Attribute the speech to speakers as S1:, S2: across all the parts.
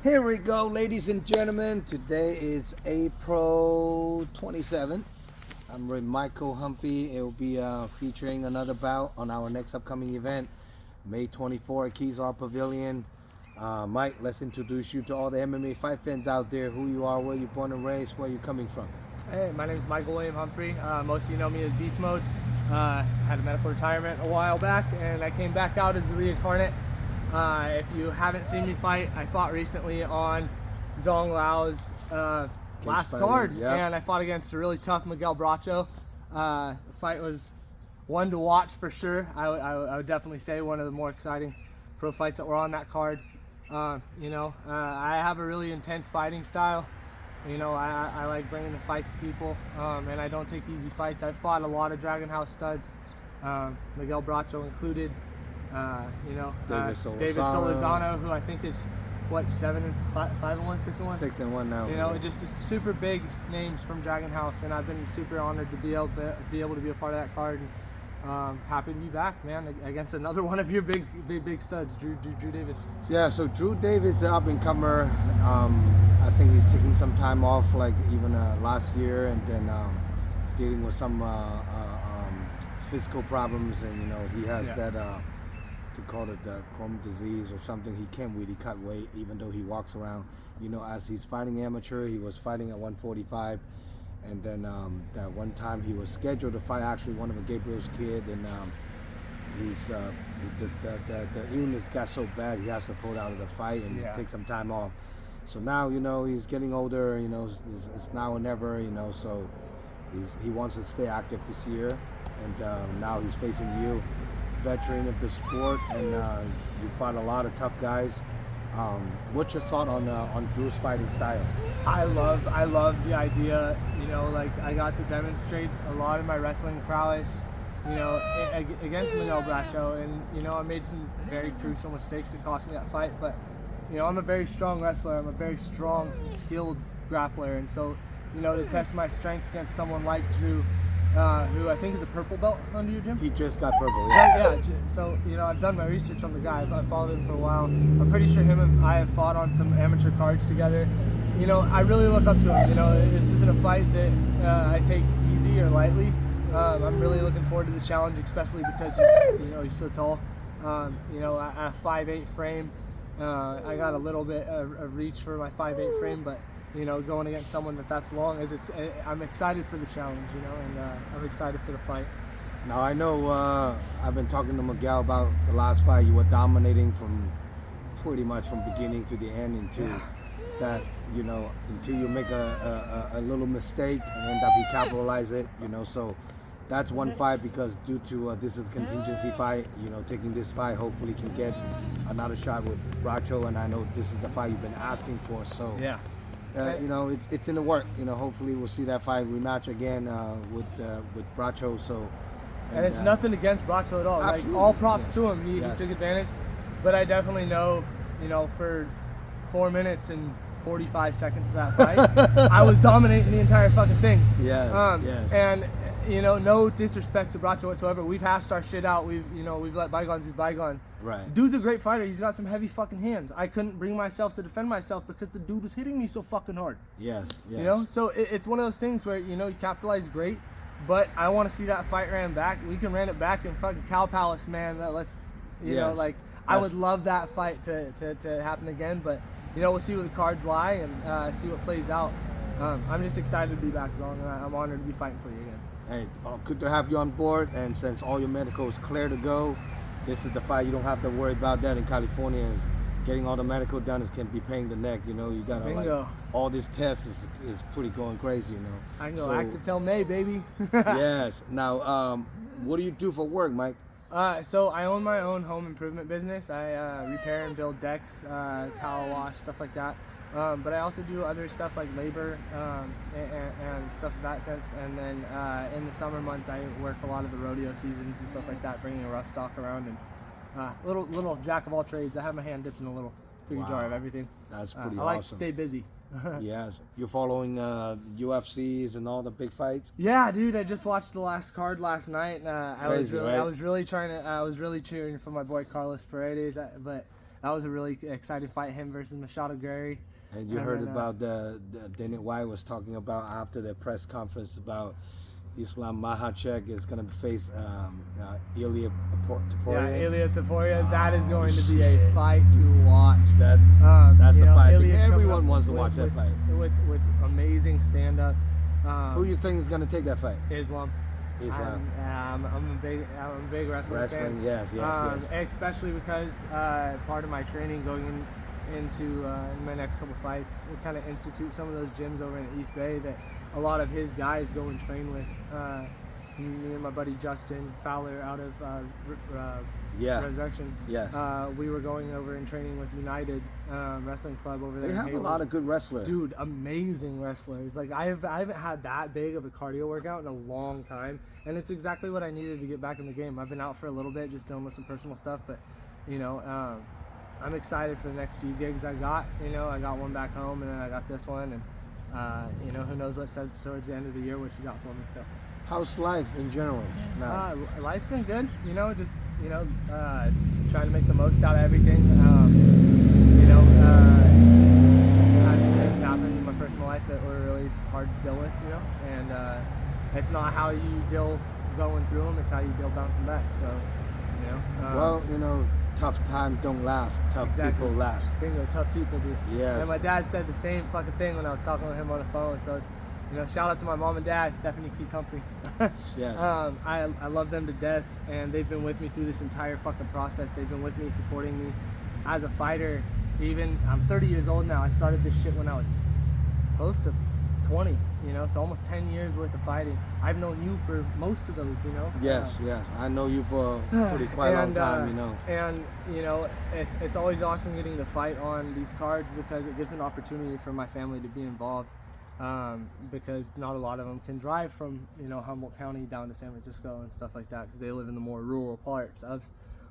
S1: Here we go, ladies and gentlemen. Today is April 27th. I'm with Michael Humphrey. It will be featuring another bout on our next upcoming event, May 24 at Keysar Pavilion. Mike, let's introduce you to all the MMA fight fans out there. Who you are, where you're born and raised, where you're coming from.
S2: Hey, my name is Michael Humphrey. Most of you know me as Beast Mode. Had a medical retirement a while back, and I came back out as the reincarnate. If you haven't seen me fight, I fought recently on Zhong Lao's last card, and I fought against a really tough Miguel Bracho. The fight was one to watch for sure. I would definitely say one of the more exciting pro fights that were on that card. I have a really intense fighting style. I like bringing the fight to people, and I don't take easy fights. I've fought a lot of Dragon House studs, Miguel Bracho included. David Solizano, who I think is what 7-5-1, 6-1.
S1: 6-1 now.
S2: Just super big names from Dragon House, and I've been super honored to be able to be a part of that card. And, happy to be back, man, against another one of your big studs, Drew Davis.
S1: Yeah, so Drew Davis, up and comer. I think he's taking some time off, like even last year, and then dealing with some physical problems, and he has that. To call it the Crohn's disease or something. He can't really cut weight, even though he walks around. As he's fighting amateur, he was fighting at 145, and then that one time he was scheduled to fight actually one of Gabriel's kid, and the illness got so bad he has to pull out of the fight and take some time off. So now he's getting older. It's now or never. So he wants to stay active this year, and now he's facing you. Veteran of the sport, and you fought a lot of tough guys. What's your thought on Drew's fighting style?
S2: I love the idea. I got to demonstrate a lot of my wrestling prowess, against Miguel Bracho, and I made some very crucial mistakes that cost me that fight. But I'm a very strong wrestler. I'm a very strong, skilled grappler, and so to test my strengths against someone like Drew. Who I think is a purple belt under your gym?
S1: He just got purple,
S2: yeah. So, I've done my research on the guy. I've followed him for a while. I'm pretty sure him and I have fought on some amateur cards together. I really look up to him. This isn't a fight that I take easy or lightly. I'm really looking forward to the challenge, especially because he's so tall. At a 5'8" frame, I got a little bit of reach for my 5'8" frame, but going against someone that's long, I'm excited for the challenge, and I'm excited for the fight.
S1: Now I know I've been talking to Miguel about the last fight. You were dominating from pretty much from beginning to the end until that, until you make a little mistake and end up you capitalize it, So that's one fight because due to this is a contingency fight, taking this fight hopefully can get another shot with Bracho, and I know this is the fight you've been asking for. So yeah. It's in the work. Hopefully we'll see that fight rematch again with Bracho. So,
S2: and it's nothing against Bracho at all. Absolutely. Like all props to him. He took advantage. But I definitely know, for 4 minutes and 45 seconds of that fight, I was dominating the entire fucking thing.
S1: Yes.
S2: And no disrespect to Bracho whatsoever. We've hashed our shit out. We've let bygones be bygones.
S1: Right.
S2: Dude's a great fighter. He's got some heavy fucking hands. I couldn't bring myself to defend myself because the dude was hitting me so fucking hard.
S1: Yes.
S2: So it's one of those things where, you capitalize great, but I want to see that fight ran back. We can ran it back in fucking Cow Palace, man. I would love that fight to happen again, but, we'll see where the cards lie and see what plays out. I'm just excited to be back, Zhong, and I'm honored to be fighting for you again.
S1: Hey, good to have you on board, and since all your medical is clear to go, this is the fight. You don't have to worry about that in California. Is getting all the medical done can be paying the neck. You gotta all these tests is pretty going crazy.
S2: I can go active till May, baby.
S1: Yes. Now, what do you do for work, Mike?
S2: So I own my own home improvement business. I repair and build decks, power wash, stuff like that. But I also do other stuff like labor and stuff in that sense. And then in the summer months, I work a lot of the rodeo seasons and stuff like that, bringing a rough stock around and little jack of all trades. I have my hand dipped in a little cookie jar of everything.
S1: That's pretty awesome.
S2: I like to stay busy.
S1: Yes. You're following UFCs and all the big fights?
S2: Yeah, dude. I just watched the last card last night, and I was really cheering for my boy Carlos Paredes, but that was a really exciting fight. Him versus Machado Gary.
S1: And you heard about the Dana White was talking about after the press conference about Islam Makhachev is going to face Ilia Topuria.
S2: Yeah, Ilia Topuria. That is going to be a fight to watch.
S1: That's a fight. Everyone wants to watch that fight.
S2: With amazing stand-up.
S1: Who do you think is going to take that fight?
S2: Islam. I'm a big wrestling fan.
S1: Yes.
S2: Especially because part of my training going into my next couple fights, we kind of institute some of those gyms over in East Bay that a lot of his guys go and train with. Me and my buddy Justin Fowler out of Resurrection.
S1: Yes.
S2: We were going over and training with United Wrestling Club over there.
S1: They have a lot of good wrestlers.
S2: Dude, amazing wrestlers. Like I haven't had that big of a cardio workout in a long time, and it's exactly what I needed to get back in the game. I've been out for a little bit, just dealing with some personal stuff, but I'm excited for the next few gigs I got. I got one back home, and then I got this one, and who knows what says towards the end of the year what you got for me. So.
S1: How's life in general now?
S2: Life's been good, just trying to make the most out of everything. Had some things happen in my personal life that were really hard to deal with, and it's not how you deal going through them, it's how you deal bouncing back. So,
S1: tough times don't last, tough people last.
S2: Bingo, tough people do.
S1: Yes.
S2: And my dad said the same fucking thing when I was talking with him on the phone, so it's shout out to my mom and dad, Stephanie Keith Humphrey.
S1: Yes.
S2: I love them to death, and they've been with me through this entire fucking process. They've been with me, supporting me as a fighter. I'm 30 years old now. I started this shit when I was close to 20, so almost 10 years worth of fighting. I've known you for most of those,
S1: Yes. I know you for a quite long time,
S2: And, it's always awesome getting to fight on these cards because it gives an opportunity for my family to be involved. Because not a lot of them can drive from Humboldt County down to San Francisco and stuff like that because they live in the more rural parts of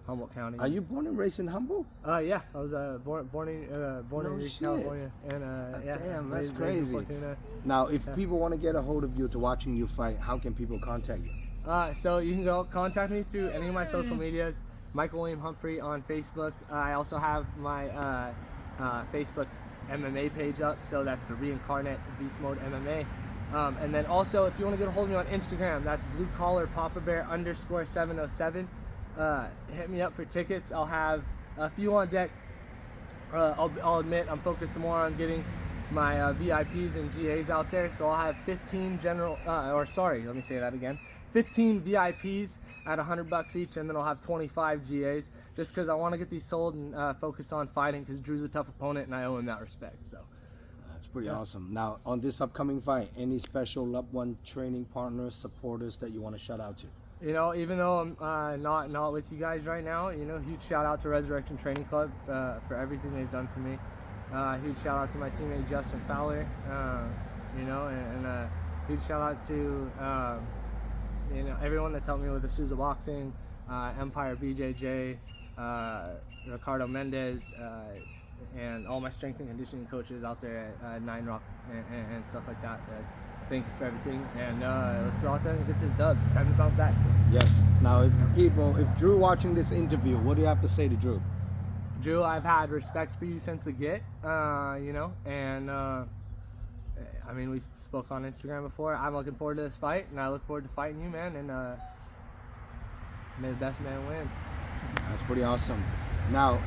S2: Humboldt County.
S1: Are you born and raised in Humboldt?
S2: Yeah, I was born in California, and
S1: damn, that's crazy. Now, if people want to get a hold of you to watching you fight, how can people contact you?
S2: So you can go contact me through any of my social medias. Michael William Humphrey on Facebook. I also have my Facebook MMA page up, so that's the Reincarnate Beast Mode MMA. And then also, if you want to get a hold of me on Instagram, that's Blue Collar Papa Bear _707. Hit me up for tickets. I'll have a few on deck. I'll admit I'm focused more on getting my VIPs and GAs out there, so I'll have 15 15 VIPs at $100 each, and then I'll have 25 GAs, just because I want to get these sold and focus on fighting, because Drew's a tough opponent and I owe him that respect. So
S1: that's pretty awesome. Now, on this upcoming fight, any special loved one, training partners, supporters that you want to shout out to?
S2: Even though I'm not with you guys right now, huge shout out to Resurrection Training Club for everything they've done for me. Huge shout out to my teammate Justin Fowler, and huge shout out to everyone that's helped me with the Sousa Boxing, Empire BJJ, Ricardo Mendez, and all my strength and conditioning coaches out there at Nine Rock and stuff like that. Thank you for everything, and let's go out there and get this dub. Time to bounce back.
S1: Yes. Now, if Drew watching this interview, what do you have to say to Drew?
S2: Drew, I've had respect for you since the get, and we spoke on Instagram before. I'm looking forward to this fight, and I look forward to fighting you, man, and may the best man win.
S1: That's pretty awesome. Now,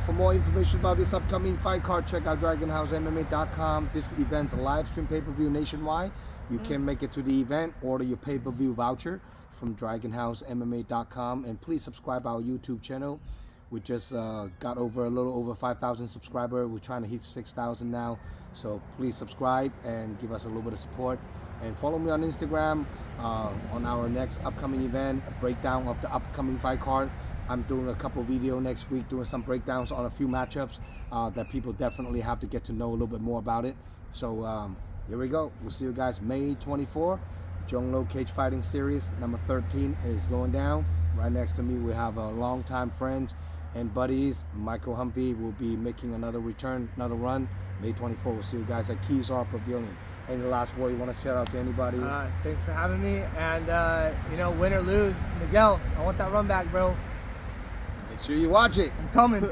S1: for more information about this upcoming fight card, check out DragonHouseMMA.com. This event's a live stream pay-per-view nationwide. You can make it to the event, order your pay-per-view voucher from DragonHouseMMA.com, and please subscribe our YouTube channel. We just got a little over 5,000 subscribers. We're trying to hit 6,000 now. So please subscribe and give us a little bit of support. And follow me on Instagram on our next upcoming event, a breakdown of the upcoming fight card. I'm doing a couple videos next week, doing some breakdowns on a few matchups that people definitely have to get to know a little bit more about it. So here we go. We'll see you guys May 24. Zhong Cage Fighting Series number 13 is going down. Right next to me, we have a longtime friends and buddies. Michael Humphrey will be making another run. May 24. We'll see you guys at Kezar Pavilion. Any last word you want to shout out to anybody?
S2: Thanks for having me. And win or lose, Miguel, I want that run back, bro.
S1: Make sure you watch it.
S2: I'm coming.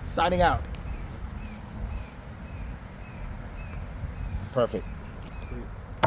S1: Signing out. Perfect.
S2: Sweet.